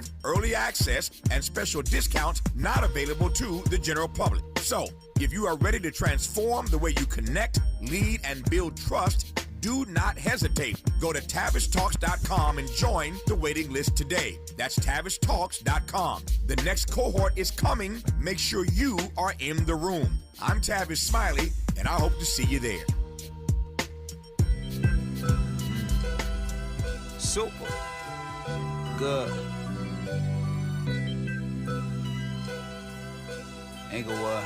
exclusive early access and special discounts not available to the general public. So, if you are ready to transform the way you connect, lead, and build trust, do not hesitate. Go to TavishTalks.com and join the waiting list today. That's TavishTalks.com. The next cohort is coming. Make sure you are in the room. I'm Tavish Smiley, and I hope to see you there. Super. Good. Inglewood.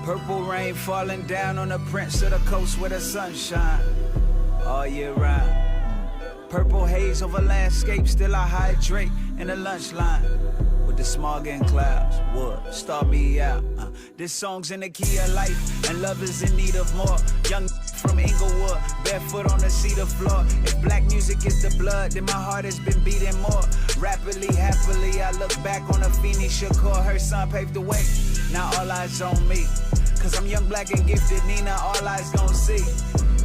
Purple rain falling down on the prince of the coast where the sun shine all year round. Purple haze over landscape, still I hydrate in the lunch line with the smog and clouds. Would start me out. This song's in the key of life, and love is in need of more. Young from Inglewood, barefoot on the cedar floor. If black music is the blood, then my heart has been beating more. Rapidly, happily, I look back on a Afeni Shakur. Her son paved the way. Now all eyes on me, cause I'm young, black, and gifted. Nina, all eyes gon' see.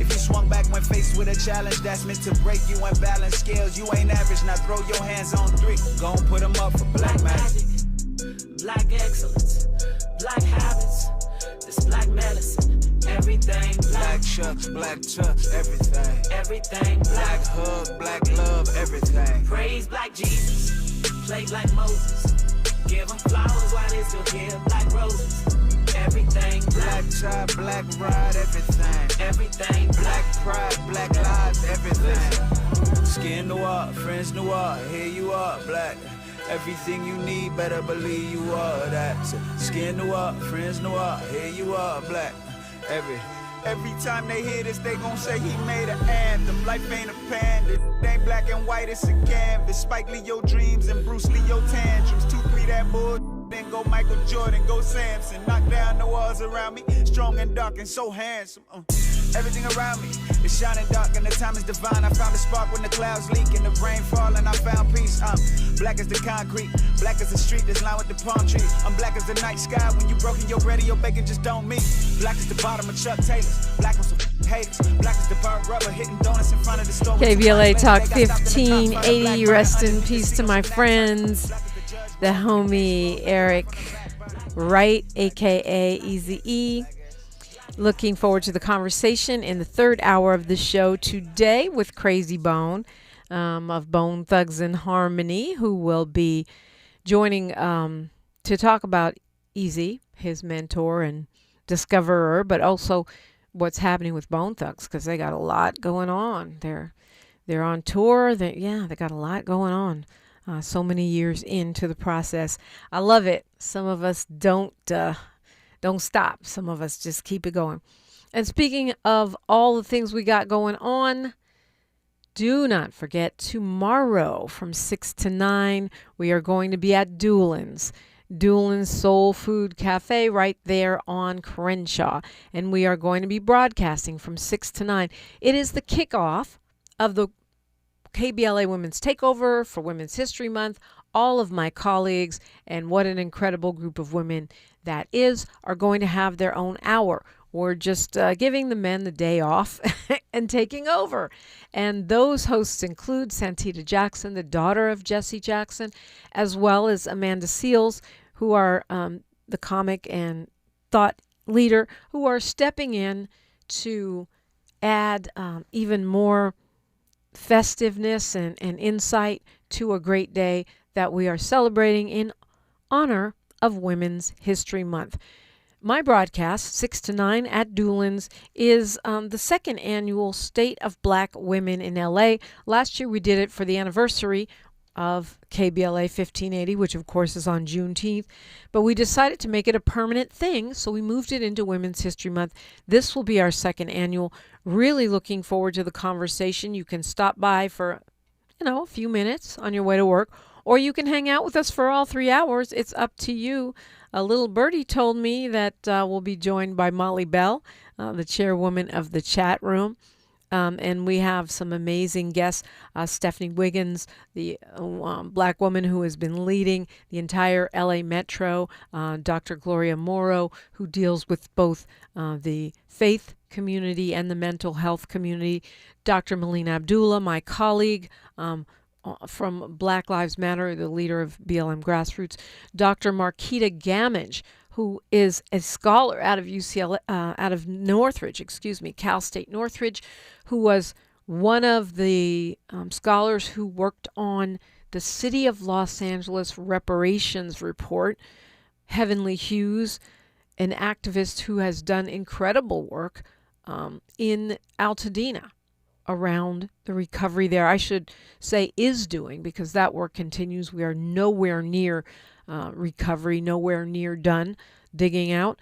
If you swung back when faced with a challenge that's meant to break you and balance scales, you ain't average, now throw your hands on 3. Gon' put them up for black magic. Black excellence, black habits, this black medicine, everything black chucks, everything. Everything black hug, black love, everything. Praise black Jesus, play black Moses. Give them flowers while they still give black roses. Everything black tie, black ride, everything. Everything black pride, black lives, everything. Skin noir, friends noir, here you are, black. Everything you need, better believe you are that. Skin noir, friends noir, here you are, black. Every time they hear this, they gon' say he made an anthem. Life ain't a panda, it ain't black and white, it's a canvas. Spike Lee your dreams and Bruce Lee your tantrums. 2-3 that bull, then go Michael Jordan, go Samson. Knock down the walls around me, strong and dark and so handsome. Everything around me is shining dark and the time is divine. I found a spark when the clouds leak and the rain fall and I found peace. Black as the concrete, black as the street that's lined with the palm tree. I'm black as the night sky when you broken your radio bacon just don't meet. Black as the bottom of Chuck Taylor's, black as some haters, black as the burnt rubber hitting donuts in front of the store. KBLA Talk 1580, rest in peace to my friends. The homie Eric Wright, aka Easy E. Looking forward to the conversation in the third hour of the show today with Crazy Bone of Bone Thugs and Harmony, who will be joining to talk about Easy, his mentor and discoverer, but also what's happening with Bone Thugs, because they got a lot going on. They're on tour. They got a lot going on. So many years into the process. I love it. Some of us don't stop. Some of us just keep it going. And speaking of all the things we got going on, do not forget tomorrow from 6 to 9, we are going to be at Doolin's Soul Food Cafe right there on Crenshaw. And we are going to be broadcasting from 6 to 9. It is the kickoff of the KBLA Women's Takeover for Women's History Month. All of my colleagues, and what an incredible group of women that is, are going to have their own hour. We're just giving the men the day off and taking over. And those hosts include Santita Jackson, the daughter of Jesse Jackson, as well as Amanda Seals, who are the comic and thought leader, who are stepping in to add even more festiveness and insight to a great day that we are celebrating in honor of Women's History Month. My broadcast, 6 to 9 at Doolin's, is the second annual State of Black Women in LA. Last year we did it for the anniversary of KBLA 1580, which of course is on Juneteenth, but we decided to make it a permanent thing, so we moved it into Women's History Month. This will be our second annual. Really looking forward to the conversation. You can stop by for, a few minutes on your way to work, or you can hang out with us for all 3 hours. It's up to you. A little birdie told me that we'll be joined by Molly Bell, the chairwoman of the chat room. And we have some amazing guests. Stephanie Wiggins, the black woman who has been leading the entire LA Metro. Dr. Gloria Morrow, who deals with both the faith community and the mental health community. Dr. Melina Abdullah, my colleague, from Black Lives Matter, the leader of BLM Grassroots, Dr. Marquita Gamage, who is a scholar out of out of Northridge, Cal State Northridge, who was one of the scholars who worked on the City of Los Angeles reparations report. Heavenly Hughes, an activist who has done incredible work in Altadena around the recovery there. I should say is doing, because that work continues. We are nowhere near recovery, nowhere near done digging out.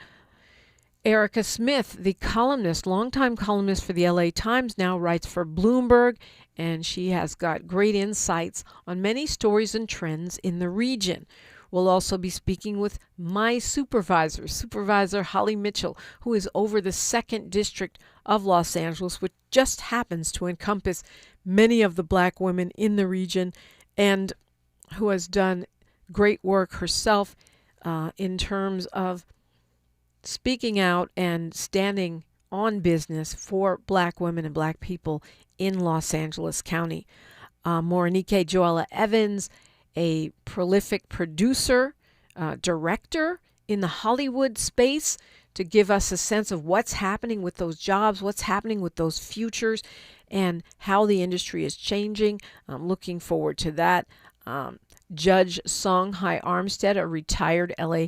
Erica Smith, the columnist, longtime columnist for the LA Times, now writes for Bloomberg, and she has got great insights on many stories and trends in the region. We'll also be speaking with my supervisor, Supervisor Holly Mitchell, who is over the 2nd District of Los Angeles, which just happens to encompass many of the Black women in the region, and who has done great work herself in terms of speaking out and standing on business for Black women and Black people in Los Angeles County. Morenike Joella Evans, a prolific producer, director in the Hollywood space, to give us a sense of what's happening with those jobs, what's happening with those futures, and how the industry is changing. I'm looking forward to that. Judge Songhai Armstead, a retired LA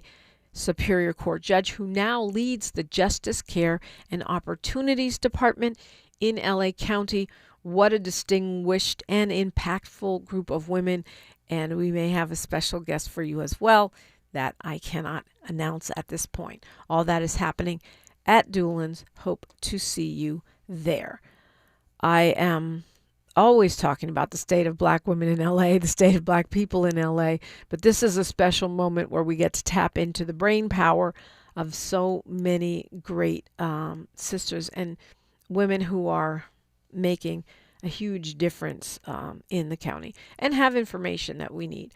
Superior Court judge who now leads the Justice Care and Opportunities Department in LA County. What a distinguished and impactful group of women. And we may have a special guest for you as well that I cannot announce at this point. All that is happening at Doolin's. Hope to see you there. I am always talking about the state of Black women in LA, the state of Black people in LA, but this is a special moment where we get to tap into the brain power of so many great sisters and women who are making a huge difference in the county and have information that we need.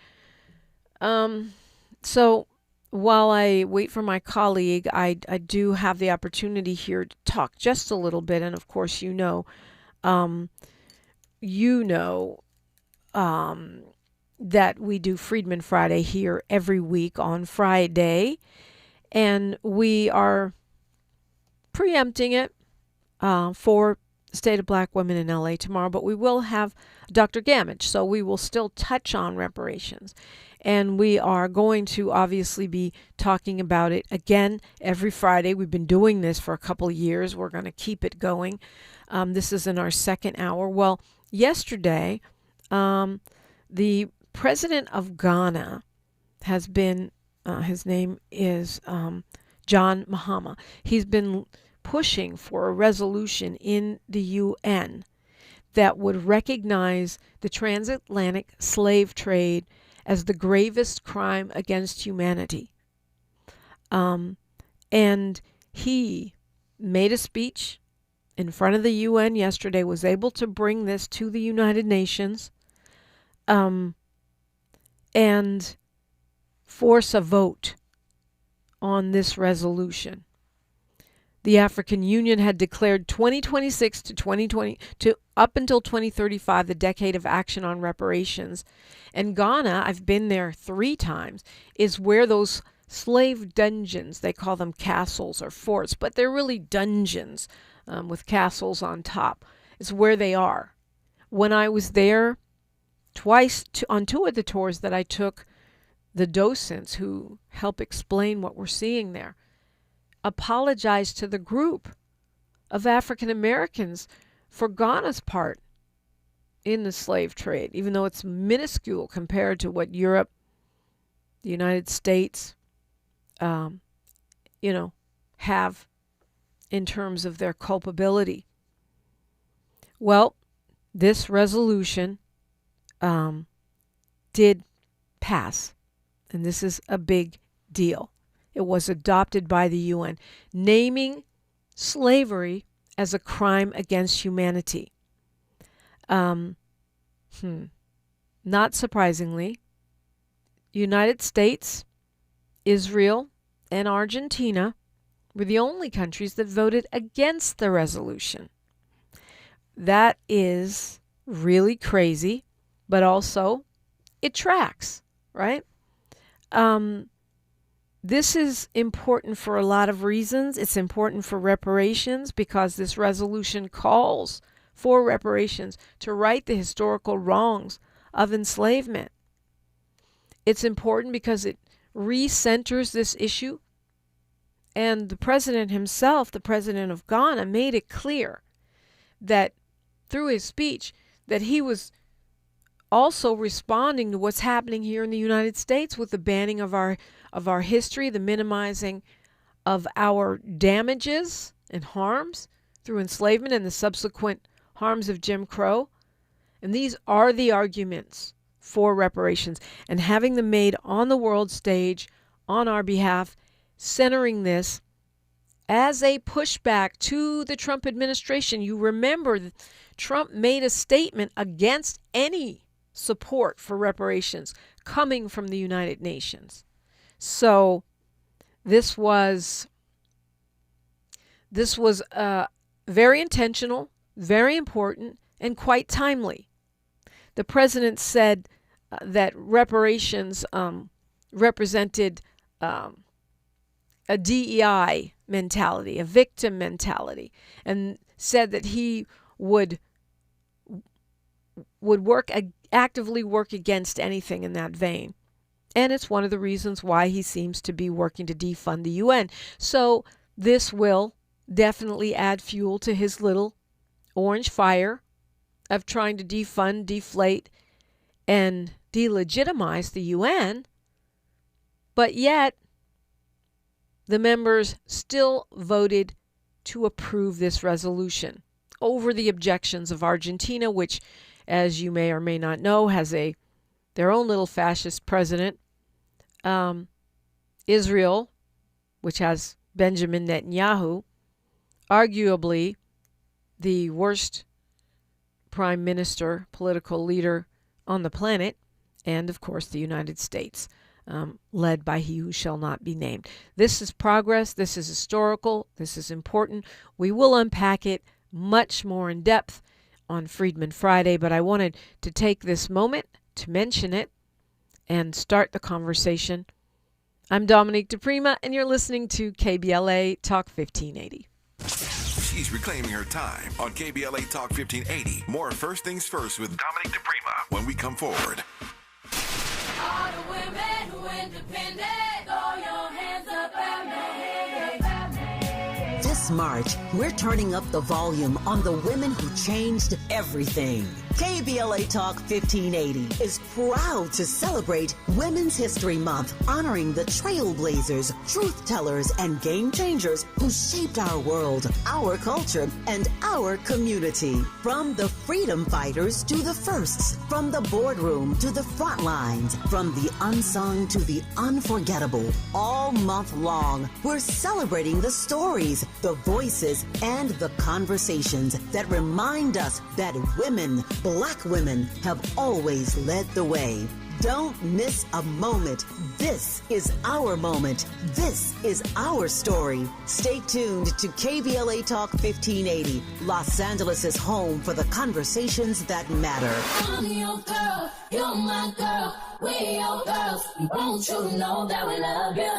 So while I wait for my colleague, I do have the opportunity here to talk just a little bit. And of course, you know that we do Freedman Friday here every week on Friday. And we are preempting it for State of Black Women in LA tomorrow, but we will have Dr. Gamage, so we will still touch on reparations. And we are going to obviously be talking about it again every Friday. We've been doing this for a couple of years. We're going to keep it going. This is in our 2nd hour. Well, yesterday, the president of Ghana has been, his name is John Mahama. He's been pushing for a resolution in the UN that would recognize the transatlantic slave trade as the gravest crime against humanity. And he made a speech in front of the UN yesterday, was able to bring this to the United Nations and force a vote on this resolution. The African Union had declared 2026 to 2020 to up until 2035 the decade of action on reparations. And Ghana, I've been there 3 times, is where those slave dungeons, they call them castles or forts, but they're really dungeons with castles on top, is where they are. When I was there twice on 2 of the tours that I took, the docents who help explain what we're seeing there apologized to the group of African Americans for Ghana's part in the slave trade, even though it's minuscule compared to what Europe, the United States, have in terms of their culpability. Well, this resolution did pass, and this is a big deal. It was adopted by the UN, naming slavery as a crime against humanity. Not surprisingly, United States, Israel, and Argentina were the only countries that voted against the resolution. That is really crazy but also it tracks, right? This is important for a lot of reasons. It's important for reparations because this resolution calls for reparations to right the historical wrongs of enslavement. It's important because it recenters this issue. And the president himself, the president of Ghana, made it clear that through his speech that he was also responding to what's happening here in the United States with the banning of our history, the minimizing of our damages and harms through enslavement and the subsequent harms of Jim Crow. And these are the arguments for reparations, and having them made on the world stage on our behalf, centering this as a pushback to the Trump administration. You remember that Trump made a statement against any support for reparations coming from the United Nations. So this was very intentional, very important, and quite timely. The president said that reparations represented a DEI mentality, a victim mentality, and said that he would actively work against anything in that vein. And it's one of the reasons why he seems to be working to defund the UN. So this will definitely add fuel to his little orange fire of trying to defund, deflate, and delegitimize the UN. But yet, the members still voted to approve this resolution over the objections of Argentina, which, as you may or may not know, has their own little fascist president. Israel, which has Benjamin Netanyahu, arguably the worst prime minister, political leader on the planet, and of course the United States, led by he who shall not be named. This is progress. This is historical. This is important. We will unpack it much more in depth on Freedman Friday, but I wanted to take this moment to mention it and start the conversation. I'm Dominique DePrima, and you're listening to KBLA Talk 1580. She's reclaiming her time on KBLA Talk 1580. More First Things First with Dominique DePrima when we come forward. All the women who independent, throw your hands up at me. This March, we're turning up the volume on the women who changed everything. KBLA Talk 1580 is proud to celebrate Women's History Month, honoring the trailblazers, truth tellers, and game changers who shaped our world, our culture, and our community. From the freedom fighters to the firsts, from the boardroom to the front lines, from the unsung to the unforgettable. All month long, we're celebrating the stories, the voices, and the conversations that remind us that women, Black women, have always led the way. Don't miss a moment. This is our moment. This is our story. Stay tuned to KBLA Talk 1580, Los Angeles' home for the conversations that matter. I'm your girl, you're my girl, we're your girls. Won't you know that we love you?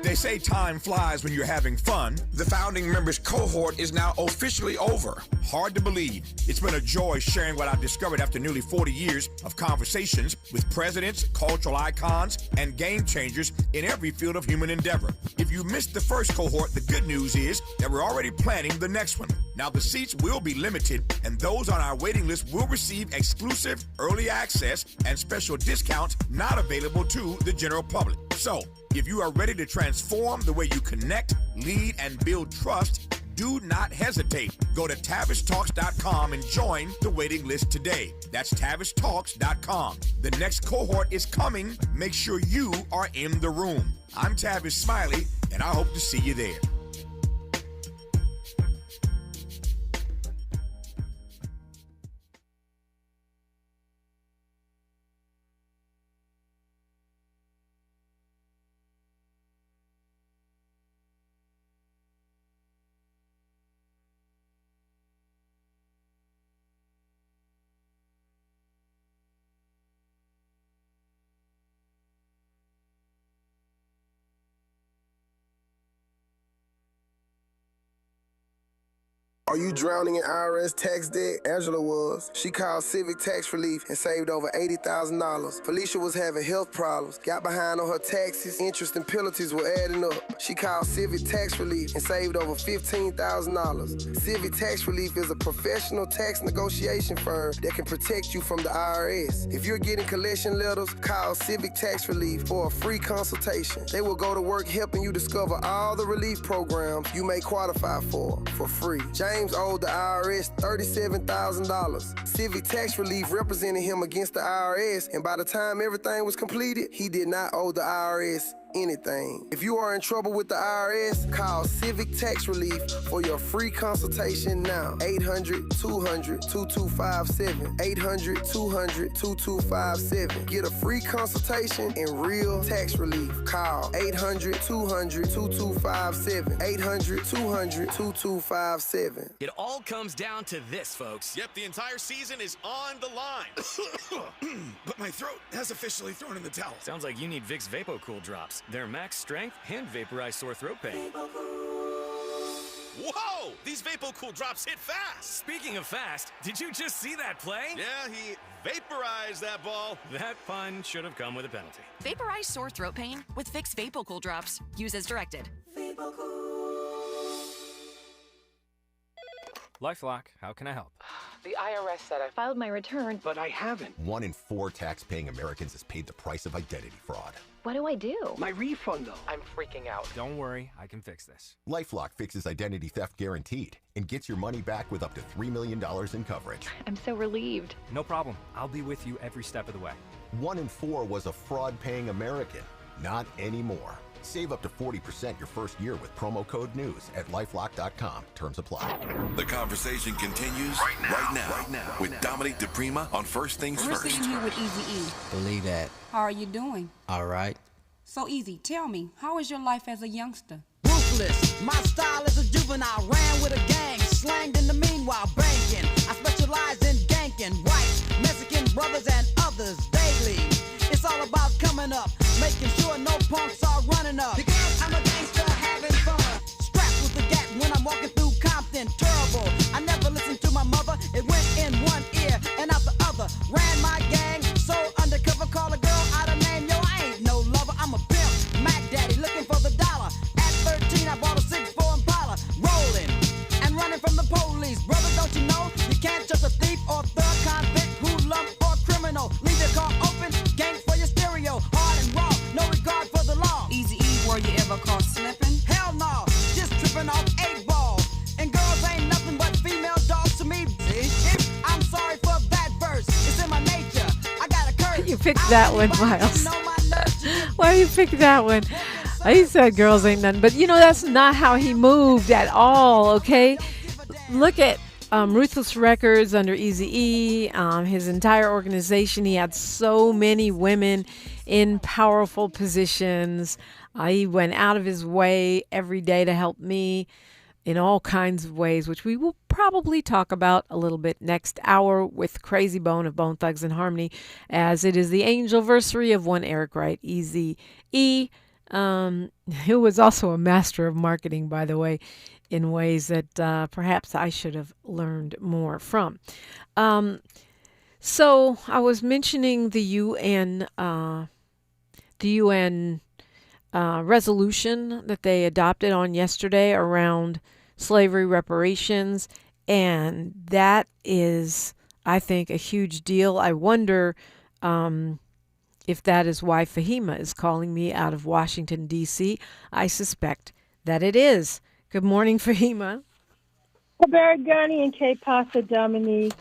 They say time flies when you're having fun. The founding members cohort is now officially over. Hard to believe. It's been a joy sharing what I've discovered after nearly 40 years of conversations with presidents, cultural icons, and game changers in every field of human endeavor. If you missed the first cohort, the good news is that we're already planning the next one. Now the seats will be limited, and those on our waiting list will receive exclusive early access and special discounts not available to the general public. So, if you are ready to transform the way you connect, lead, and build trust, do not hesitate. Go to TavishTalks.com and join the waiting list today. That's TavishTalks.com. The next cohort is coming. Make sure you are in the room. I'm Tavish Smiley, and I hope to see you there. Are you drowning in IRS tax debt? Angela was. She called Civic Tax Relief and saved over $80,000. Felicia was having health problems, got behind on her taxes, interest and penalties were adding up. She called Civic Tax Relief and saved over $15,000. Civic Tax Relief is a professional tax negotiation firm that can protect you from the IRS. If you're getting collection letters, call Civic Tax Relief for a free consultation. They will go to work helping you discover all the relief programs you may qualify for free. James owed the IRS $37,000. Civic Tax Relief represented him against the IRS, and by the time everything was completed, he did not owe the IRS anything. If you are in trouble with the IRS, call Civic Tax Relief for your free consultation now. 800-200-2257. 800-200-2257. Get a free consultation and real tax relief. Call 800-200-2257. 800-200-2257. It all comes down to this, folks. Yep, the entire season is on the line. But my throat has officially thrown in the towel. Sounds like you need Vicks VapoCool drops. They're max strength and vaporize sore throat pain. Whoa! These VapoCool drops hit fast! Speaking of fast, did you just see that play? Yeah, he vaporized that ball. That pun should have come with a penalty. Vaporize sore throat pain with Vicks VapoCool drops. Use as directed. LifeLock, how can I help? The IRS said I filed my return, but I haven't. 1 in 4 tax-paying Americans has paid the price of identity fraud. What do I do? My refund, though. I'm freaking out. Don't worry, I can fix this. LifeLock fixes identity theft guaranteed and gets your money back with up to $3 million in coverage. I'm so relieved. No problem. I'll be with you every step of the way. 1 in 4 was a fraud-paying American. Not anymore. Save up to 40% your first year with promo code NEWS at LifeLock.com. Terms apply. The conversation continues right now with Dominique DePrima on First Things We're First. sitting here with Easy E. Believe that. How are you doing? All right. So Easy, tell me, how was your life as a youngster? Ruthless. My style is a juvenile. Ran with a gang. Slanged in the meanwhile. Banking. I specialize in ganking. White, Mexican brothers and others daily. It's all about coming up. Making sure no punks are running up. Because I'm a gangster having fun. Strapped with the gap when I'm walking through Compton. Terrible. I never listened to my mother. It went in one ear and out the other. Ran my gang. So undercover. Call a girl out of name. Yo, I ain't no lover. I'm a pimp. Mac Daddy looking for the dollar. At 13 I bought a 6'4" Impala. Rolling and running from the police. Brother, don't you know? You can't trust a thief or thug, convict, hoodlum or criminal. Leave your car open. Gang for your stereo. Hard and raw. No regard for the law. Easy E, were you ever caught slipping? Hell no. Just tripping off 8 ball. And girls ain't nothing but female dogs to me. See? I'm sorry for that verse. It's in my nature. I got a curse. You picked that one, Miles. Why do you pick that one? He said girls ain't nothing. But, you know, that's not how he moved at all, okay? Look at Ruthless Records under Eazy-E, his entire organization. He had so many women in powerful positions. He went out of his way every day to help me in all kinds of ways, which we will probably talk about a little bit next hour with Crazy Bone of Bone Thugs and Harmony, as it is the angelversary of one Eric Wright, Eazy-E, who was also a master of marketing, by the way, in ways that perhaps I should have learned more from. So I was mentioning the UN resolution that they adopted on yesterday around slavery reparations, and that is, I think, a huge deal. I wonder if that is why Fahima is calling me out of Washington, D.C. I suspect that it is. Good morning, Fahima. Barry Gurney and K. Pasa Dominique.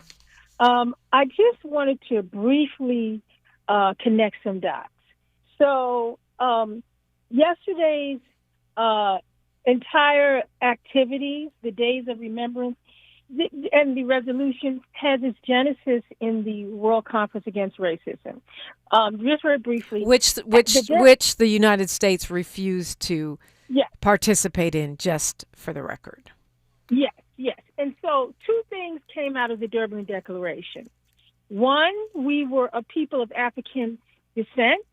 I just wanted to briefly connect some dots. So yesterday's entire activities, the Days of Remembrance, and the resolution has its genesis in the World Conference Against Racism. Just very briefly, which the United States refused to participate in, just for the record. Yes. And so 2 things came out of the Durban Declaration. One, we were a people of African descent,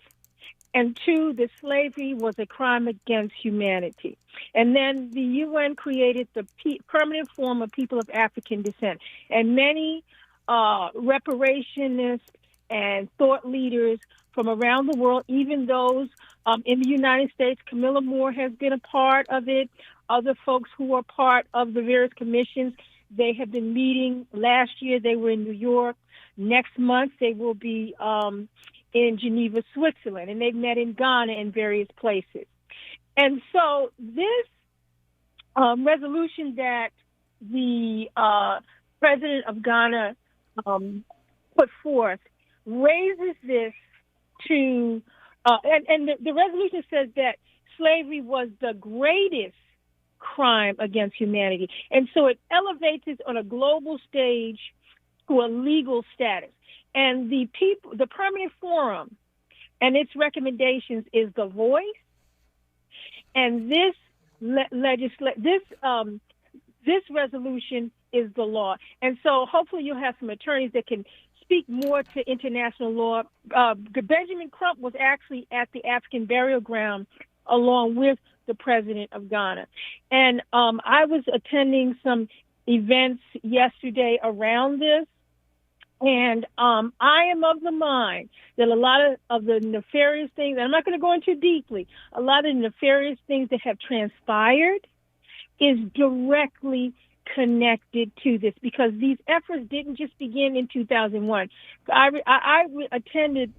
and 2, that slavery was a crime against humanity. And then the UN created the permanent form of people of African descent. And many reparationists and thought leaders from around the world, even those in the United States, Camilla Moore has been a part of it. Other folks who are part of the various commissions, they have been meeting. Last year, they were in New York. Next month, they will be in Geneva, Switzerland, and they've met in Ghana and various places. And so this resolution that the president of Ghana put forth raises this to, and the resolution says that slavery was the greatest crime against humanity. And so it elevates it on a global stage to a legal status. And the permanent forum and its recommendations is the voice. And this this resolution is the law. And so hopefully you'll have some attorneys that can speak more to international law. Benjamin Crump was actually at the African burial ground along with the president of Ghana. And I was attending some events yesterday around this. And I am of the mind that a lot of the nefarious things, and I'm not going to go into deeply, a lot of the nefarious things that have transpired is directly connected to this, because these efforts didn't just begin in 2001. I attended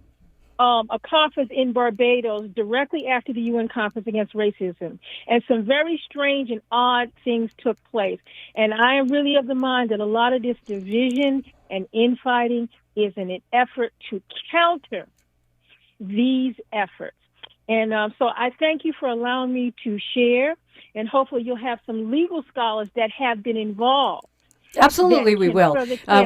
a conference in Barbados directly after the UN conference against racism, and some very strange and odd things took place. And I am really of the mind that a lot of this division and infighting is in an effort to counter these efforts. And so I thank you for allowing me to share, and hopefully you'll have some legal scholars that have been involved. Absolutely, we will.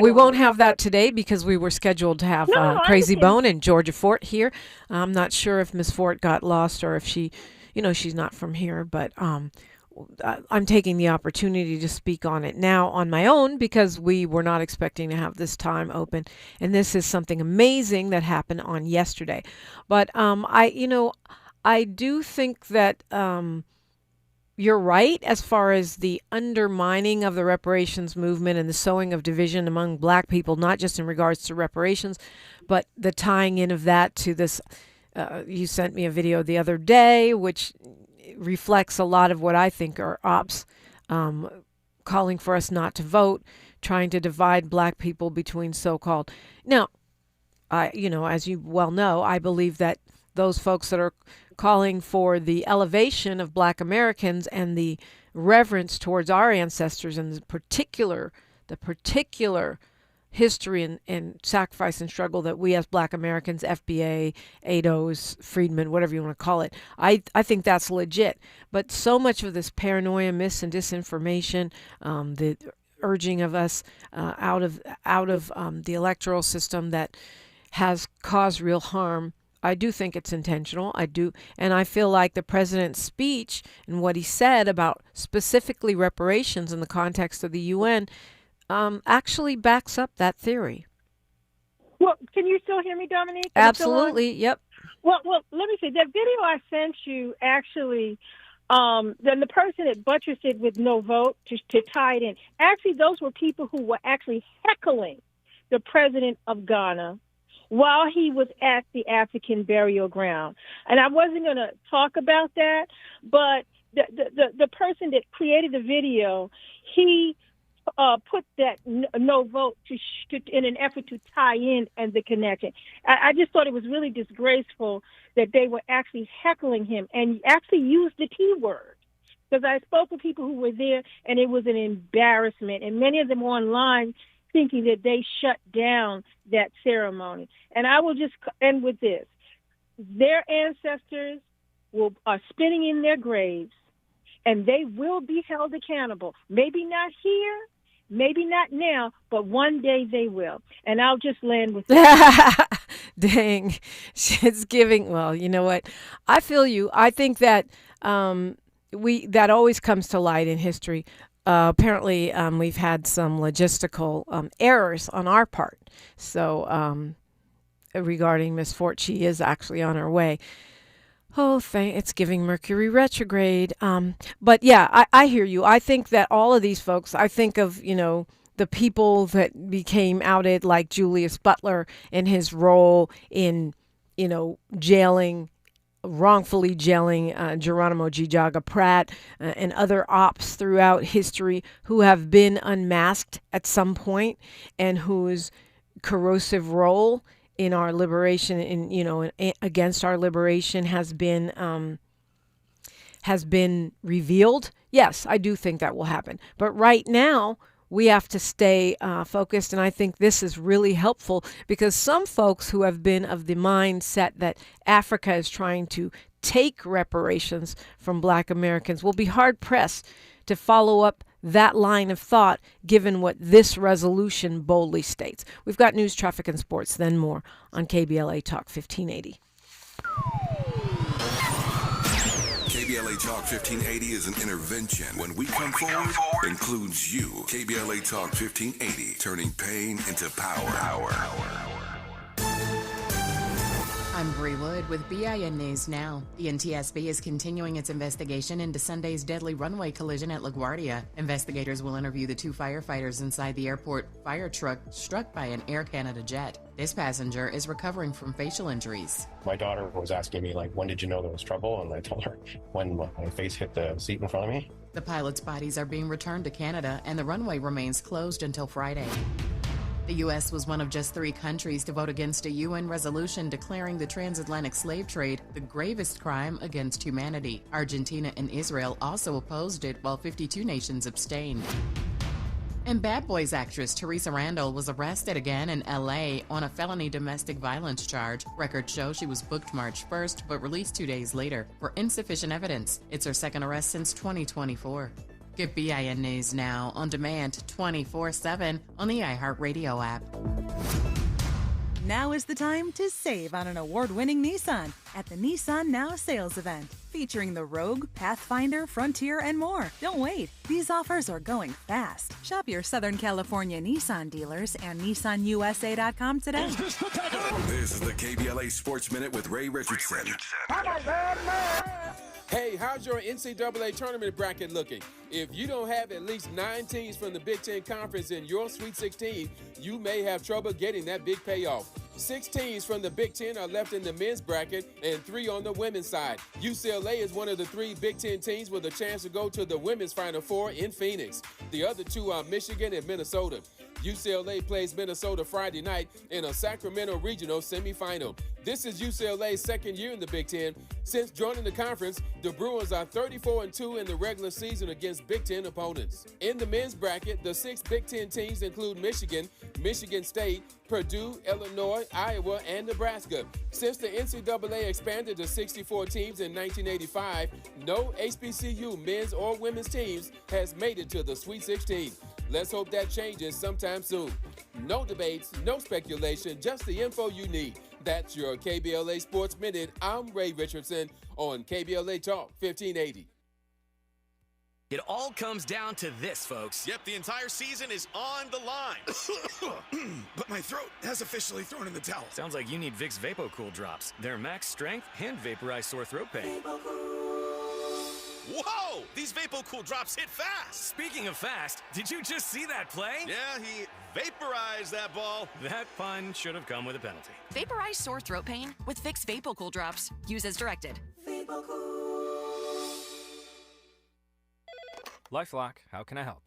We won't have that today because we were scheduled to have Crazy Bone and Georgia Fort here. I'm not sure if Miss Fort got lost or if she, she's not from here, but I'm taking the opportunity to speak on it now on my own because we were not expecting to have this time open. And this is something amazing that happened on yesterday. But I do think that you're right as far as the undermining of the reparations movement and the sowing of division among black people, not just in regards to reparations, but the tying in of that to this. You sent me a video the other day, which reflects a lot of what I think are ops calling for us not to vote, trying to divide black people between so-called. Now, as you well know, I believe that those folks that are calling for the elevation of black Americans and the reverence towards our ancestors and the particular history and sacrifice and struggle that we as black Americans, FBA, ADOS, freedmen, whatever you want to call it, I think that's legit. But so much of this paranoia, mis and disinformation, the urging of us out of the electoral system that has caused real harm, I do think it's intentional. I do. And I feel like the president's speech and what he said about specifically reparations in the context of the UN actually backs up that theory. Well, can you still hear me, Dominique? Absolutely. Yep. Well, let me say that video I sent you actually, then the person that buttressed it with no vote to tie it in, actually those were people who were actually heckling the president of Ghana while he was at the African burial ground. And I wasn't going to talk about that, but the person that created the video, he put that no vote in an effort to tie in and the connection. I just thought it was really disgraceful that they were actually heckling him and actually used the T word. Because I spoke with people who were there, and it was an embarrassment. And many of them were online thinking that they shut down that ceremony. And I will just end with this. Their ancestors are spinning in their graves, and they will be held accountable. Maybe not here, maybe not now, but one day they will. And I'll just land with that. Dang. It's giving. Well, you know what? I feel you. I think that that always comes to light in history. Apparently, we've had some logistical errors on our part. So regarding Miss Fort, she is actually on her way. Oh, it's giving Mercury retrograde. But yeah, I hear you. I think that all of these folks, I think of, the people that became outed, like Julius Butler and his role in, wrongfully jailing Geronimo Gijaga Pratt and other ops throughout history who have been unmasked at some point and whose corrosive role in our liberation, against our liberation has been revealed. Yes, I do think that will happen. But right now, we have to stay focused, and I think this is really helpful because some folks who have been of the mindset that Africa is trying to take reparations from Black Americans will be hard-pressed to follow up that line of thought, given what this resolution boldly states. We've got news, traffic, and sports, then more on KBLA Talk 1580. KBLA Talk 1580 is an intervention. When we come forward, includes you. KBLA Talk 1580, turning pain into power. I'm Bree Wood with BIN News Now. The NTSB is continuing its investigation into Sunday's deadly runway collision at LaGuardia. Investigators will interview the two firefighters inside the airport fire truck struck by an Air Canada jet. This passenger is recovering from facial injuries. My daughter was asking me, when did you know there was trouble? And I told her when my face hit the seat in front of me. The pilots' bodies are being returned to Canada, and the runway remains closed until Friday. The U.S. was one of just 3 countries to vote against a UN resolution declaring the transatlantic slave trade the gravest crime against humanity. Argentina and Israel also opposed it, while 52 nations abstained. And Bad Boys actress Teresa Randall was arrested again in L.A. on a felony domestic violence charge. Records show she was booked March 1st, but released 2 days later for insufficient evidence. It's her second arrest since 2024. Get BIN News Now on demand 24/7 on the iHeartRadio app. Now is the time to save on an award-winning Nissan at the Nissan Now sales event, featuring the Rogue, Pathfinder, Frontier, and more. Don't wait. These offers are going fast. Shop your Southern California Nissan dealers and NissanUSA.com today. This is the KBLA Sports Minute with Ray Richardson. Hey, how's your NCAA tournament bracket looking? If you don't have at least 9 teams from the Big Ten Conference in your Sweet 16, you may have trouble getting that big payoff. 6 teams from the Big Ten are left in the men's bracket and 3 on the women's side. UCLA is one of the 3 Big Ten teams with a chance to go to the women's Final Four in Phoenix. The other 2 are Michigan and Minnesota. UCLA plays Minnesota Friday night in a Sacramento Regional semifinal. This is UCLA's second year in the Big Ten. Since joining the conference, the Bruins are 34-2 in the regular season against Big Ten opponents. In the men's bracket, the 6 Big Ten teams include Michigan, Michigan State, Purdue, Illinois, Iowa, and Nebraska. Since the NCAA expanded to 64 teams in 1985, no HBCU men's or women's teams has made it to the Sweet 16. Let's hope that changes sometime soon. No debates, no speculation, just the info you need. That's your KBLA Sports Minute. I'm Ray Richardson on KBLA Talk 1580. It all comes down to this, folks. Yep, the entire season is on the line. But my throat has officially thrown in the towel. Sounds like you need Vicks VapoCool drops. They're max strength and vaporize sore throat pain. Whoa! These VapoCool drops hit fast. Speaking of fast, did you just see that play? Yeah, he vaporized that ball. That pun should have come with a penalty. Vaporize sore throat pain with Vicks VapoCool drops. Use as directed. LifeLock, how can I help?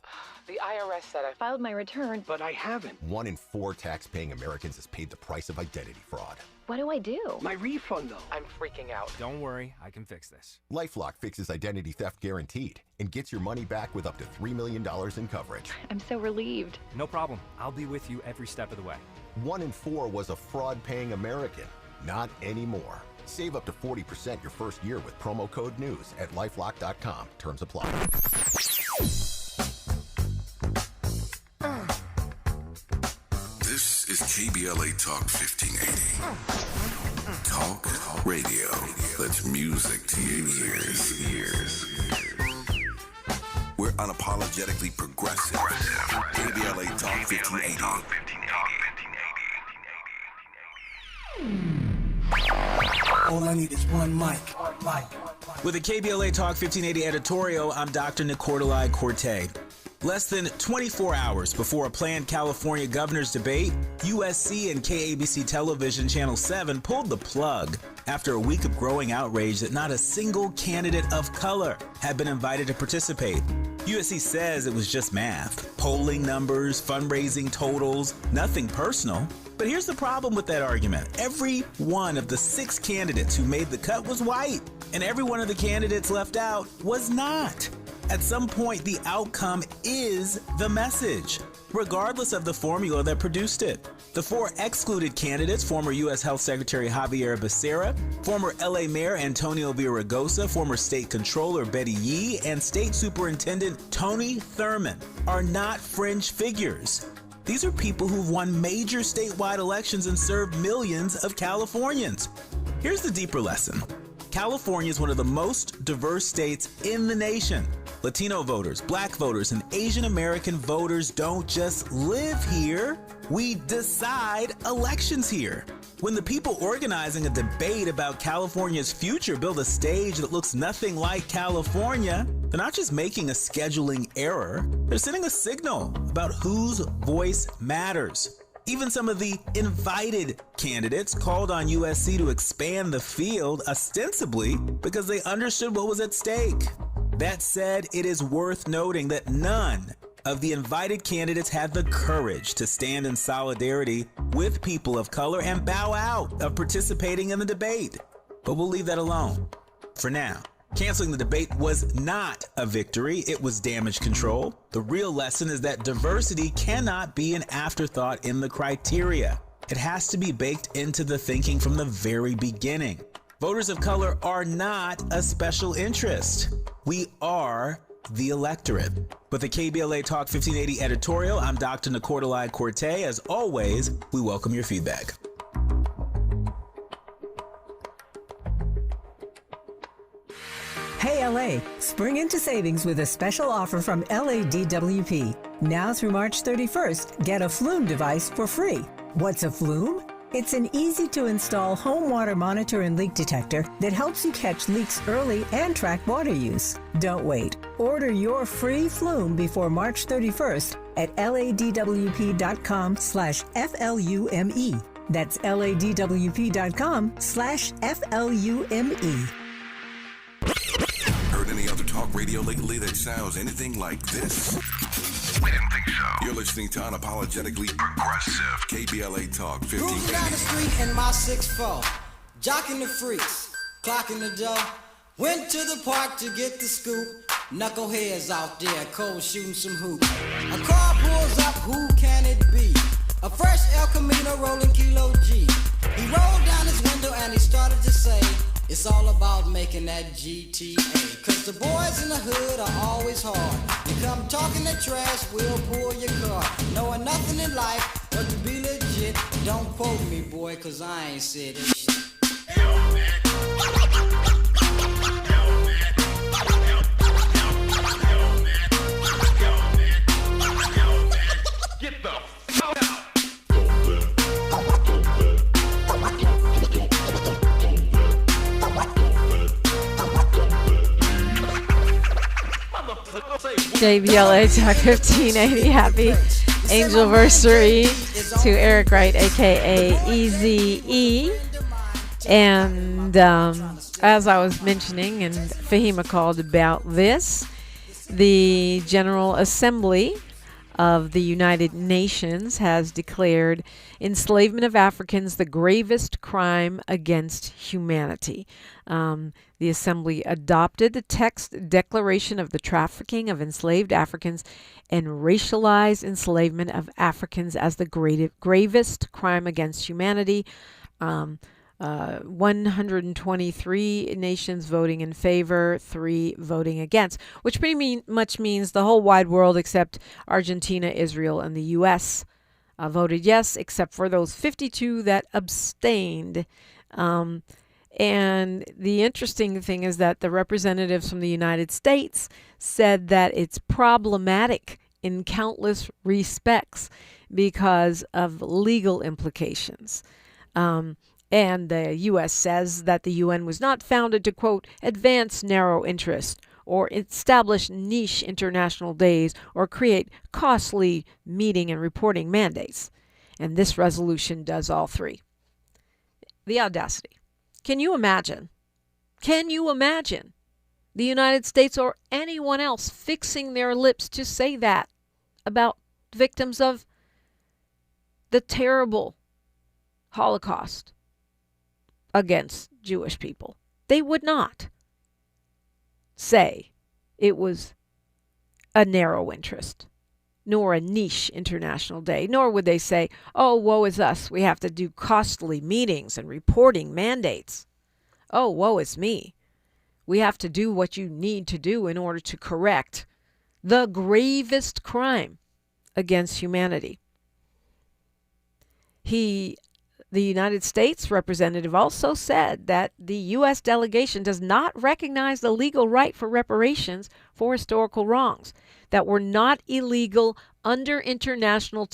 The IRS said I filed my return, but I haven't. 1 in 4 tax-paying Americans has paid the price of identity fraud. What do I do? My refund, though. I'm freaking out. Don't worry, I can fix this. LifeLock fixes identity theft guaranteed and gets your money back with up to $3 million in coverage. I'm so relieved. No problem. I'll be with you every step of the way. 1 in 4 was a fraud-paying American. Not anymore. Save up to 40% your first year with promo code NEWS at LifeLock.com. Terms apply. This is KBLA Talk 1580. Talk radio. That's music to your ears. We're unapologetically progressive. KBLA Talk 1580. All I need is one mic With a KBLA Talk 1580 editorial, I'm Dr. Nicordelai Corte. Less than 24 hours before a planned California governor's debate, USC and KABC Television Channel 7 pulled the plug after a week of growing outrage that not a single candidate of color had been invited to participate. USC says it was just math, polling numbers, fundraising totals, nothing personal. But here's the problem with that argument. Every one of the 6 candidates who made the cut was white, and every one of the candidates left out was not. At some point, the outcome is the message, regardless of the formula that produced it. The 4 excluded candidates, former U.S. Health Secretary Javier Becerra, former L.A. Mayor Antonio Villaraigosa, former State Controller Betty Yee, and State Superintendent Tony Thurmond, are not fringe figures. These are people who've won major statewide elections and served millions of Californians. Here's the deeper lesson. California is one of the most diverse states in the nation. Latino voters, Black voters, and Asian American voters don't just live here. We decide elections here. When the people organizing a debate about California's future build a stage that looks nothing like California, they're not just making a scheduling error, they're sending a signal about whose voice matters. Even some of the invited candidates called on USC to expand the field, ostensibly because they understood what was at stake. That said, it is worth noting that none of the invited candidates had the courage to stand in solidarity with people of color and bow out of participating in the debate. But we'll leave that alone for now. Canceling the debate was not a victory, it was damage control. The real lesson is that diversity cannot be an afterthought in the criteria. It has to be baked into the thinking from the very beginning. Voters of color are not a special interest. We are the electorate. With the KBLA Talk 1580 editorial, I'm Dr. Nicordelai Corte. As always, we welcome your feedback. Hey LA, spring into savings with a special offer from LADWP. Now through March 31st, get a Flume device for free. What's a Flume? It's an easy-to-install home water monitor and leak detector that helps you catch leaks early and track water use. Don't wait. Order your free Flume before March 31st at ladwp.com/FLUME. That's ladwp.com/FLUME. Heard any other talk radio lately that sounds anything like this? We didn't think so. You're listening to Unapologetically Progressive KBLA Talk 1580. Moving down the street in my 6'4", jocking the freaks, clocking the dough. Went to the park to get the scoop. Knuckleheads out there, cold shooting some hoops. A car pulls up, who can it be? A fresh El Camino rolling Kilo G. He rolled down his window and he started to say, it's all about making that GTA. Cause the boys in the hood are always hard. You come talking that trash, we'll pull your car. Knowing nothing in life but to be legit. Don't quote me, boy, cause I ain't said this shit. Get the fuck out. KBLA Talk 1580. Happy Angelversary to Eric Wright, aka Easy. And as I was mentioning, and Fahima called about this, the General Assembly of the United Nations has declared enslavement of Africans the gravest crime against humanity. The Assembly adopted the text declaration of the trafficking of enslaved Africans and racialized enslavement of Africans as the gravest crime against humanity. 123 nations voting in favor, 3 voting against, which pretty much means the whole wide world except Argentina, Israel, and the U.S. Voted yes, except for those 52 that abstained. And the interesting thing is that the representatives from the United States said that it's problematic in countless respects because of legal implications. And the U.S. says that the UN was not founded to, quote, advance narrow interest or establish niche international days or create costly meeting and reporting mandates. And this resolution does all three. The audacity. Can you imagine? Can you imagine the United States or anyone else fixing their lips to say that about victims of the terrible Holocaust against Jewish people? They would not say it was a narrow interest, nor a niche international day, nor would they say, oh, woe is us, we have to do costly meetings and reporting mandates. Oh, woe is me. We have to do what you need to do in order to correct the gravest crime against humanity. The United States representative also said that the U.S. delegation does not recognize the legal right for reparations for historical wrongs that were not illegal under international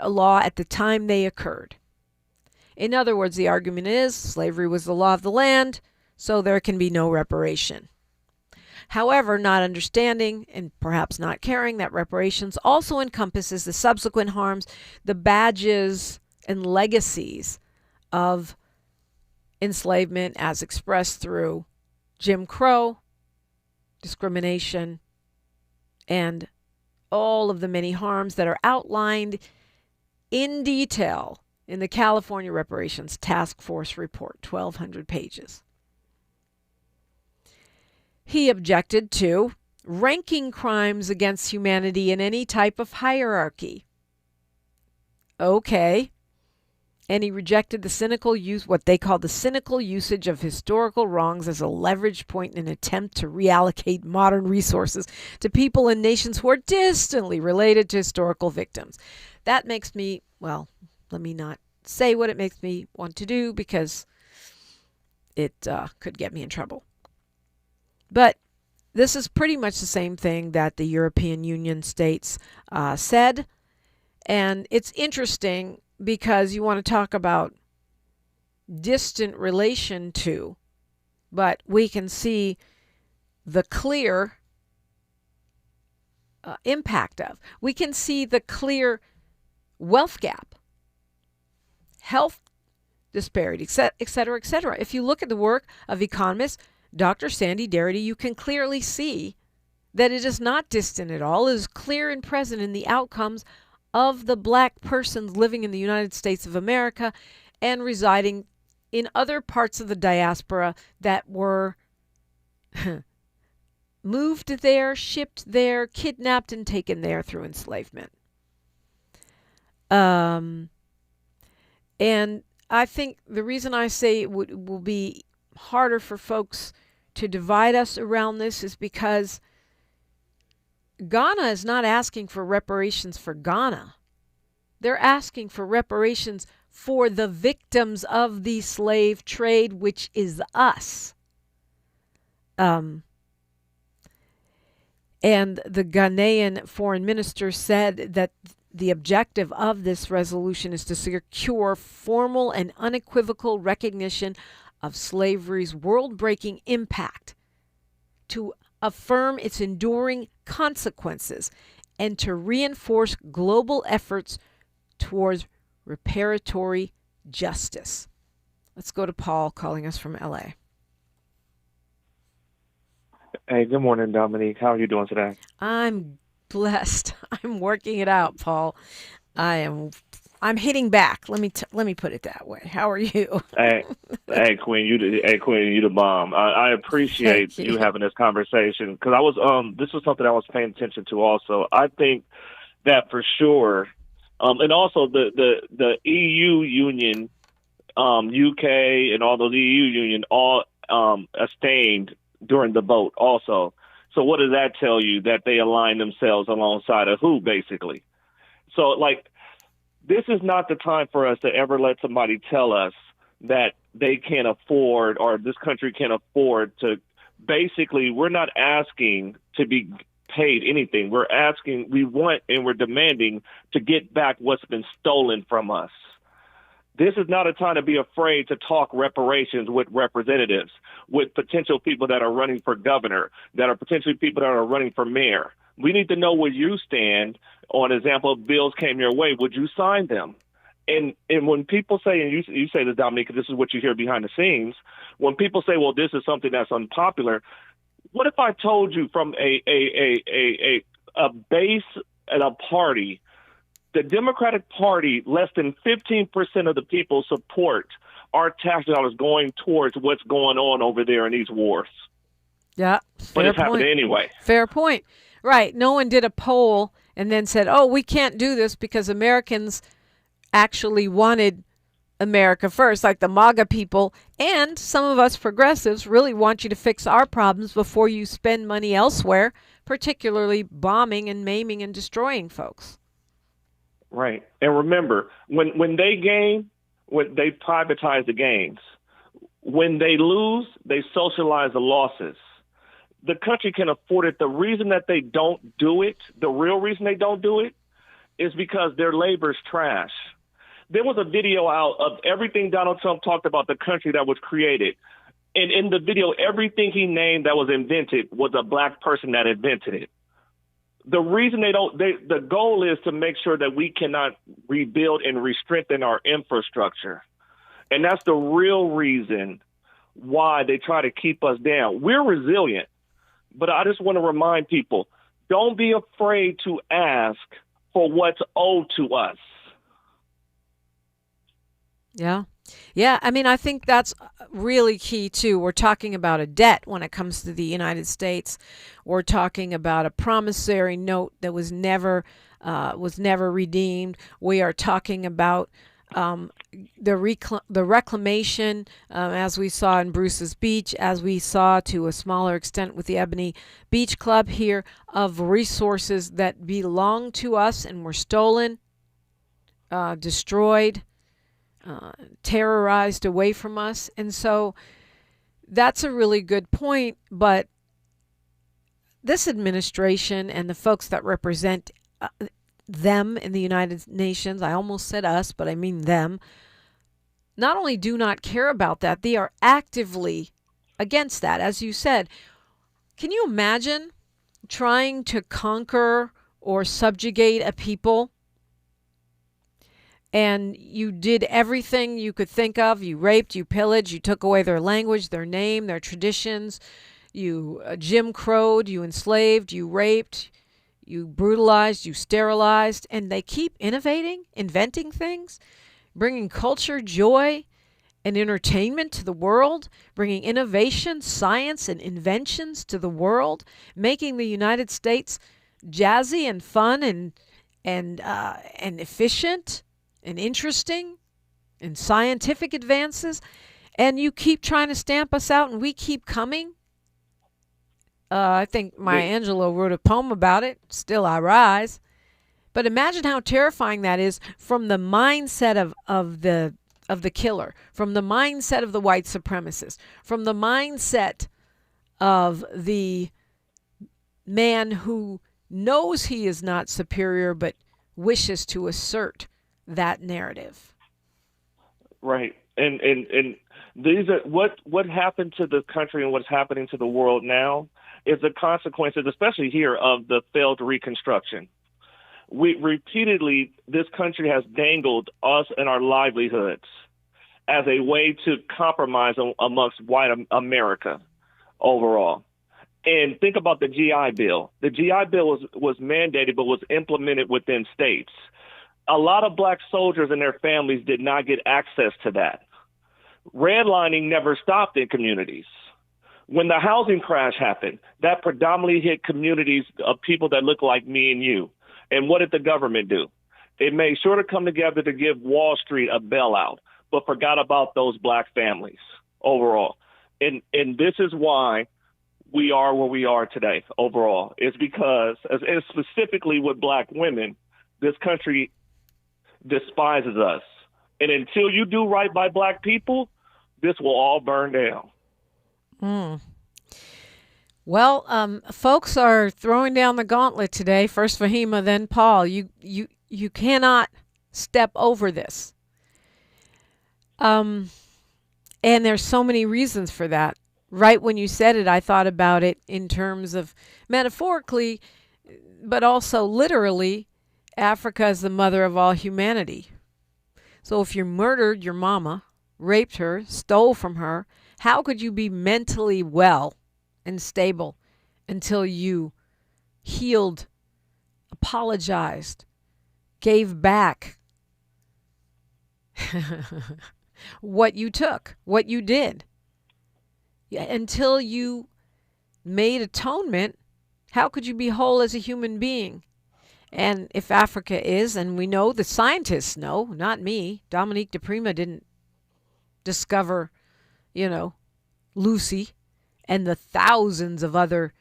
law at the time they occurred. In other words, the argument is slavery was the law of the land, so there can be no reparation. However, not understanding and perhaps not caring that reparations also encompasses the subsequent harms, the badges and legacies of enslavement as expressed through Jim Crow, discrimination, and all of the many harms that are outlined in detail in the California Reparations Task Force report, 1,200 pages. He objected to ranking crimes against humanity in any type of hierarchy. Okay. And he rejected the cynical use, what they call the cynical usage of historical wrongs as a leverage point in an attempt to reallocate modern resources to people and nations who are distantly related to historical victims. That makes me, well, let me not say what it makes me want to do because it could get me in trouble. But this is pretty much the same thing that the European Union states said. And it's interesting because you want to talk about distant relation to, but we can see the clear impact of. We can see the clear wealth gap, health disparity, et cetera, et cetera. If you look at the work of economist Dr. Sandy Darity, you can clearly see that it is not distant at all. It is clear and present in the outcomes of the black persons living in the United States of America and residing in other parts of the diaspora that were moved there, shipped there, kidnapped, and taken there through enslavement. And I think the reason I say it will be harder for folks to divide us around this is because Ghana is not asking for reparations for Ghana. They're asking for reparations for the victims of the slave trade, which is us. And the Ghanaian foreign minister said that the objective of this resolution is to secure formal and unequivocal recognition of slavery's world-breaking impact, to affirm its enduring consequences, and to reinforce global efforts towards reparatory justice. Let's go to Paul calling us from LA. Hey, good morning, Dominique. How are you doing today? I'm blessed. I'm working it out, Paul. I'm hitting back. Let me put it that way. How are you? Hey, Queen, you the bomb. I appreciate you having this conversation because this was something I was paying attention to also. I think that for sure, and also the EU Union, UK, and all those EU Union all abstained during the vote also. So what does that tell you? That they align themselves alongside of who, basically? So this is not the time for us to ever let somebody tell us that they can't afford or this country can't afford to. Basically, we're not asking to be paid anything. We want and we're demanding to get back what's been stolen from us. This is not a time to be afraid to talk reparations with representatives, with potential people that are running for governor, that are potentially people that are running for mayor. We need to know where you stand on example of bills came your way. Would you sign them? And when people say, and you say this, Dominique, this is what you hear behind the scenes, when people say, well, this is something that's unpopular, what if I told you from a base at a party, the Democratic Party, less than 15% of the people support our tax dollars going towards what's going on over there in these wars. Yeah. But it's happening anyway. Fair point. Right. No one did a poll and then said, oh, we can't do this because Americans actually wanted America first, like the MAGA people. And some of us progressives really want you to fix our problems before you spend money elsewhere, particularly bombing and maiming and destroying folks. Right. And remember, when they gain, when they privatize the gains. When they lose, they socialize the losses. The country can afford it. The reason that they don't do it, the real reason they don't do it, is because their labor's trash. There was a video out of everything Donald Trump talked about the country that was created. And in the video, everything he named that was invented was a black person that invented it. The reason the goal is to make sure that we cannot rebuild and re-strengthen our infrastructure. And that's the real reason why they try to keep us down. We're resilient, but I just want to remind people, don't be afraid to ask for what's owed to us. Yeah. Yeah, I mean, I think that's really key, too. We're talking about a debt when it comes to the United States. We're talking about a promissory note that was never redeemed. We are talking about the reclamation, as we saw in Bruce's Beach, as we saw to a smaller extent with the Ebony Beach Club here, of resources that belong to us and were stolen, destroyed, terrorized away from us. And so that's a really good point. But this administration and the folks that represent them in the United Nations, I almost said us, but I mean them, not only do not care about that, they are actively against that. As you said, can you imagine trying to conquer or subjugate a people? And you did everything you could think of. You raped, you pillaged, you took away their language, their name, their traditions. You Jim Crowed, you enslaved, you raped, you brutalized, you sterilized. And they keep innovating, inventing things, bringing culture, joy, and entertainment to the world, bringing innovation, science, and inventions to the world, making the United States jazzy and fun and efficient and interesting and scientific advances, and you keep trying to stamp us out and we keep coming. I think Maya Angelou wrote a poem about it, Still I Rise. But imagine how terrifying that is from the mindset of the killer, from the mindset of the white supremacist, from the mindset of the man who knows he is not superior but wishes to assert that narrative. Right. And these are what happened to the country and what's happening to the world now is the consequences, especially here, of the failed Reconstruction. We repeatedly, this country has dangled us and our livelihoods as a way to compromise amongst white America overall. And think about the GI Bill. The GI Bill was mandated but was implemented within states. A lot of black soldiers and their families did not get access to that. Redlining never stopped in communities. When the housing crash happened, that predominantly hit communities of people that look like me and you. And what did the government do? It made sure to come together to give Wall Street a bailout, but forgot about those black families overall. And this is why we are where we are today overall. It's because, and specifically with black women, this country despises us. And until you do right by black people, this will all burn down. Well, folks are throwing down the gauntlet today. First Fahima, then Paul. You cannot step over this. And there's so many reasons for that. Right when you said it, I thought about it in terms of metaphorically, but also literally, Africa is the mother of all humanity. So if you murdered your mama, raped her, stole from her, how could you be mentally well and stable until you healed, apologized, gave back what you took, what you did? Until you made atonement, how could you be whole as a human being? And if Africa is, and we know, the scientists know, not me, Dominique DePrima didn't discover, Lucy and the thousands of other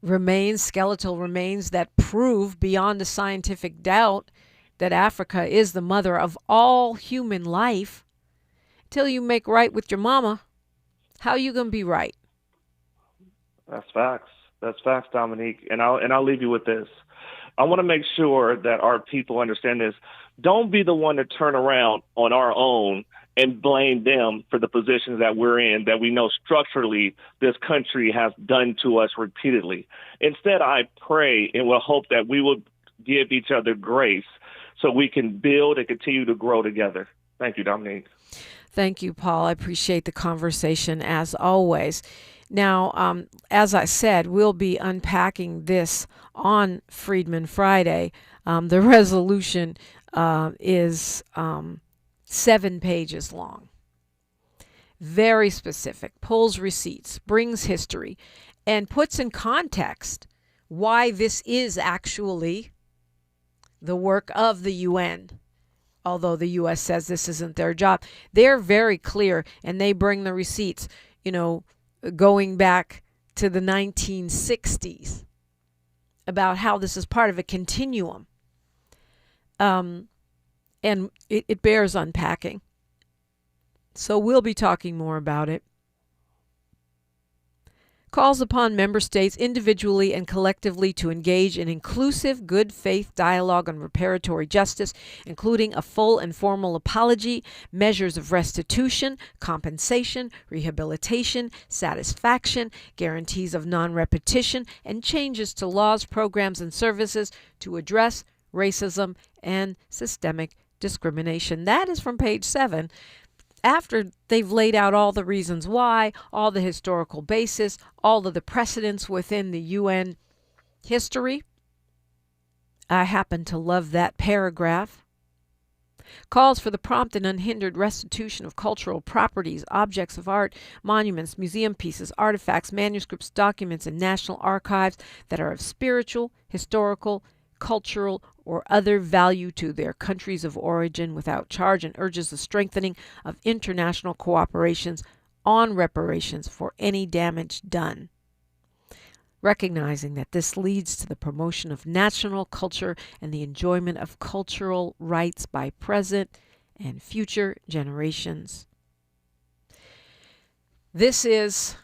remains, skeletal remains that prove beyond a scientific doubt that Africa is the mother of all human life. Till you make right with your mama, how are you going to be right? That's facts. That's facts, Dominique. And I'll leave you with this. I want to make sure that our people understand this. Don't be the one to turn around on our own and blame them for the positions that we're in, that we know structurally this country has done to us repeatedly. Instead, I pray and will hope that we will give each other grace so we can build and continue to grow together. Thank you, Dominique. Thank you, Paul. I appreciate the conversation as always. Now, as I said, we'll be unpacking this on Freedman Friday. The resolution is 7 pages long. Very specific, pulls receipts, brings history, and puts in context why this is actually the work of the UN. Although the U.S. says this isn't their job, they're very clear, and they bring the receipts, going back to the 1960s about how this is part of a continuum. And it bears unpacking. So we'll be talking more about it. Calls upon member states individually and collectively to engage in inclusive, good faith dialogue on reparatory justice, including a full and formal apology, measures of restitution, compensation, rehabilitation, satisfaction, guarantees of non-repetition, and changes to laws, programs, and services to address racism and systemic discrimination. That is from page 7. After they've laid out all the reasons why, all the historical basis, all of the precedents within the UN history. I happen to love that paragraph. Calls for the prompt and unhindered restitution of cultural properties, objects of art, monuments, museum pieces, artifacts, manuscripts, documents, and national archives that are of spiritual, historical, cultural, or other value to their countries of origin without charge, and urges the strengthening of international cooperations on reparations for any damage done. Recognizing that this leads to the promotion of national culture and the enjoyment of cultural rights by present and future generations. This is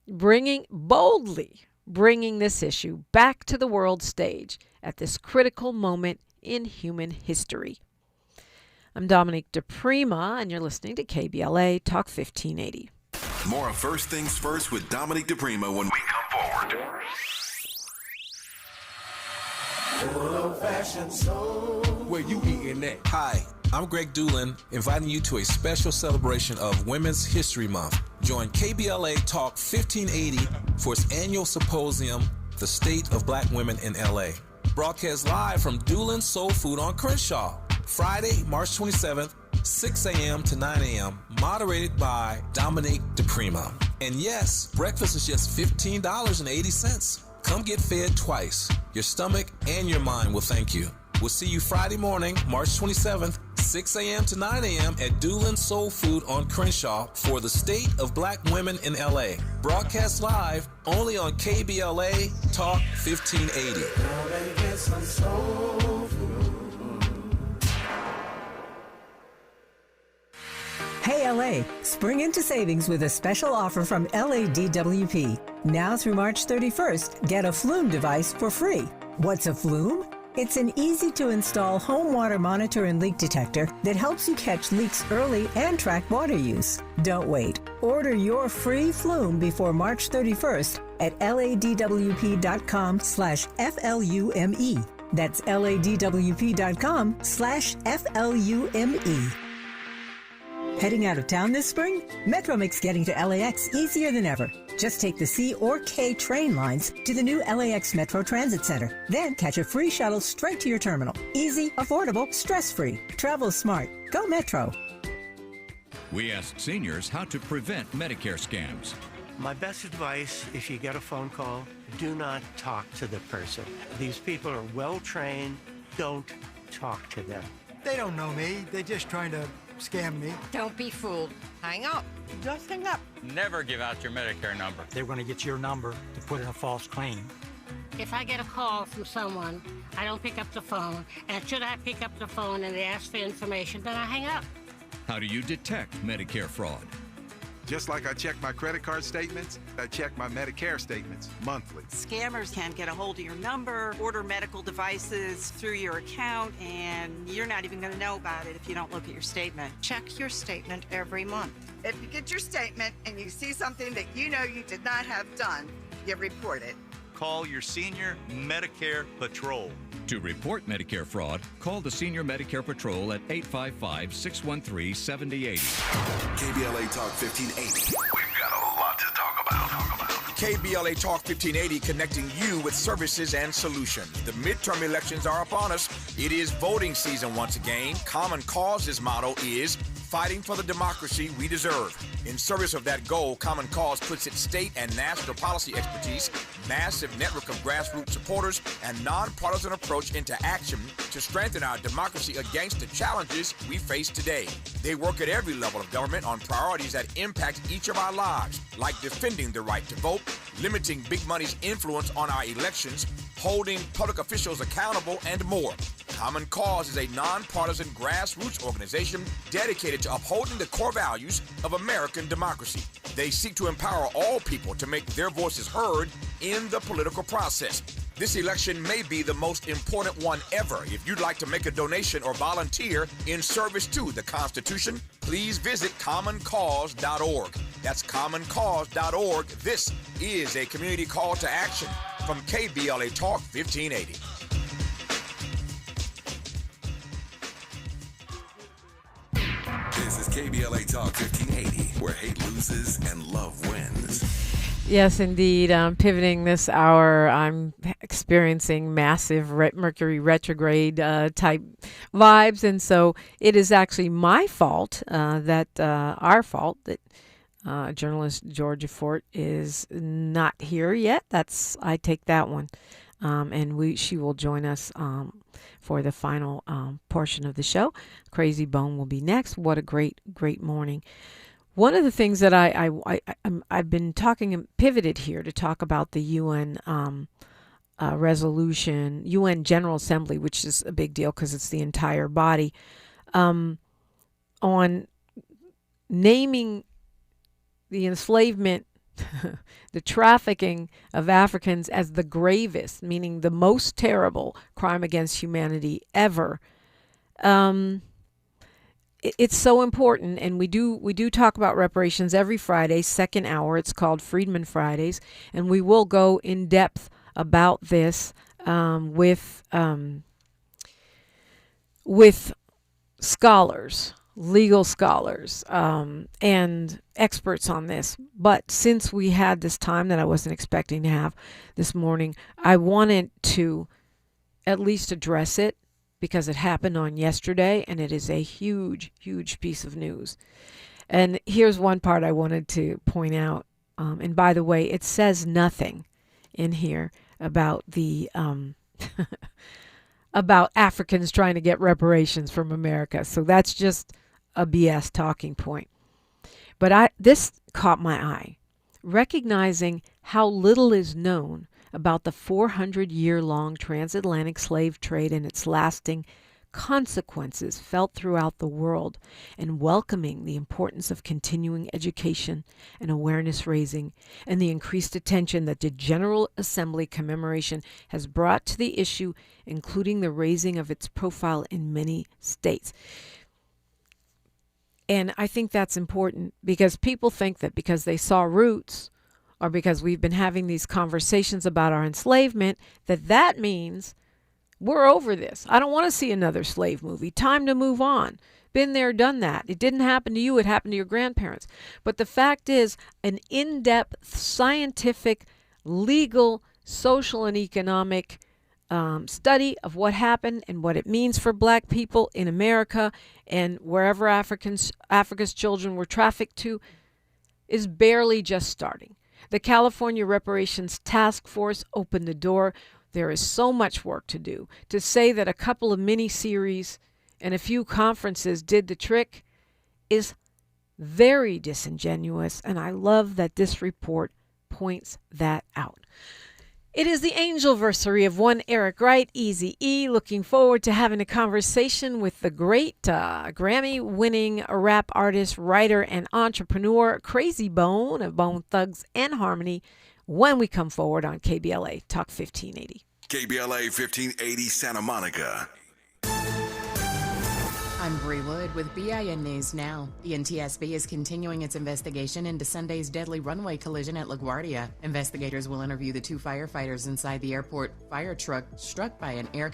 boldly bringing this issue back to the world stage at this critical moment in human history. I'm Dominique DePrima, and you're listening to KBLA Talk 1580. More of First Things First with Dominique DePrima when we come forward. Where you eating at? Hi, I'm Greg Doolin, inviting you to a special celebration of Women's History Month. Join KBLA Talk 1580 for its annual symposium, The State of Black Women in LA. Broadcast live from Doolin's Soul Food on Crenshaw, Friday, March 27th, 6 a.m. to 9 a.m., moderated by Dominique DePrima. And yes, breakfast is just $15.80. Come get fed twice. Your stomach and your mind will thank you. We'll see you Friday morning, March 27th, 6 a.m. to 9 a.m. at Doolin's Soul Food on Crenshaw for the State of Black Women in LA. Broadcast live only on KBLA Talk 1580. Hey LA, spring into savings with a special offer from LADWP. Now through March 31st, get a Flume device for free. What's a Flume? It's an easy-to-install home water monitor and leak detector that helps you catch leaks early and track water use. Don't wait. Order your free flume before March 31st at ladwp.com/FLUME. That's ladwp.com/FLUME. Heading out of town this spring? Metro makes getting to LAX easier than ever. Just take the C or K train lines to the new LAX Metro Transit Center. Then catch a free shuttle straight to your terminal. Easy, affordable, stress-free. Travel smart. Go Metro. We asked seniors how to prevent Medicare scams. My best advice, if you get a phone call, do not talk to the person. These people are well-trained. Don't talk to them. They don't know me. They're just trying to scam me. Don't be fooled. Hang up. Just hang up. Never give out your Medicare number. They're going to get your number to put in a false claim. If I get a call from someone, I don't pick up the phone. And should I pick up the phone and they ask for information, then I hang up. How do you detect Medicare fraud? Just like I check my credit card statements, I check my Medicare statements monthly. Scammers can get a hold of your number, order medical devices through your account, and you're not even going to know about it if you don't look at your statement. Check your statement every month. If you get your statement and you see something that you know you did not have done, you report it. Call your senior Medicare Patrol. To report Medicare fraud, call the Senior Medicare Patrol at 855-613-7080. KBLA Talk 1580. We've got a lot to talk about. KBLA Talk 1580 connecting you with services and solutions. The midterm elections are upon us. It is voting season once again. Common Cause's motto is fighting for the democracy we deserve. In service of that goal, Common Cause puts its state and national policy expertise, massive network of grassroots supporters, and nonpartisan approach into action to strengthen our democracy against the challenges we face today. They work at every level of government on priorities that impact each of our lives, like defending the right to vote, limiting big money's influence on our elections, holding public officials accountable, and more. Common Cause is a nonpartisan grassroots organization dedicated to upholding the core values of American democracy. They seek to empower all people to make their voices heard in the political process. This election may be the most important one ever. If you'd like to make a donation or volunteer in service to the Constitution, please visit commoncause.org. That's commoncause.org. This is a community call to action from KBLA Talk 1580. This is KBLA Talk 1580, where hate loses and love wins. Yes, indeed. Pivoting this hour, I'm experiencing massive Mercury retrograde type vibes. And so it is actually my fault, our fault, that journalist Georgia Fort is not here yet. I take that one. And she will join us for the final portion of the show. Crazy Bone will be next. What a great, great morning. One of the things that I've been talking and pivoted here to talk about the UN resolution, UN General Assembly, which is a big deal because it's the entire body, on naming the enslavement, the trafficking of Africans as the gravest, meaning the most terrible crime against humanity ever. It's so important, and we do talk about reparations every Friday, second hour. It's called Freedman Fridays, and we will go in depth about this with scholars, legal scholars, and experts on this. But since we had this time that I wasn't expecting to have this morning, I wanted to at least address it, because it happened on yesterday, and it is a huge, huge piece of news. And here's one part I wanted to point out. And by the way, it says nothing in here about the about Africans trying to get reparations from America. So that's just a BS talking point. But this caught my eye, recognizing how little is known about the 400-year-long transatlantic slave trade and its lasting consequences felt throughout the world, and welcoming the importance of continuing education and awareness raising, and the increased attention that the General Assembly commemoration has brought to the issue, including the raising of its profile in many states. And I think that's important, because people think that because they saw Roots, or because we've been having these conversations about our enslavement, that means we're over this. I don't want to see another slave movie. Time to move on. Been there, done that. It didn't happen to you. It happened to your grandparents. But the fact is, an in-depth scientific, legal, social, and economic study of what happened and what it means for black people in America and wherever Africa's children were trafficked to is barely just starting. The California Reparations Task Force opened the door. There is so much work to do. To say that a couple of mini-series and a few conferences did the trick is very disingenuous, and I love that this report points that out. It is the angelversary of one Eric Wright, Eazy-E. Looking forward to having a conversation with the great Grammy-winning rap artist, writer, and entrepreneur, Crazy Bone of Bone Thugs and Harmony, when we come forward on KBLA Talk 1580. KBLA 1580 Santa Monica. I'm Bree Wood with BIN News Now. The NTSB is continuing its investigation into Sunday's deadly runway collision at LaGuardia. Investigators will interview the two firefighters inside the airport fire truck struck by an air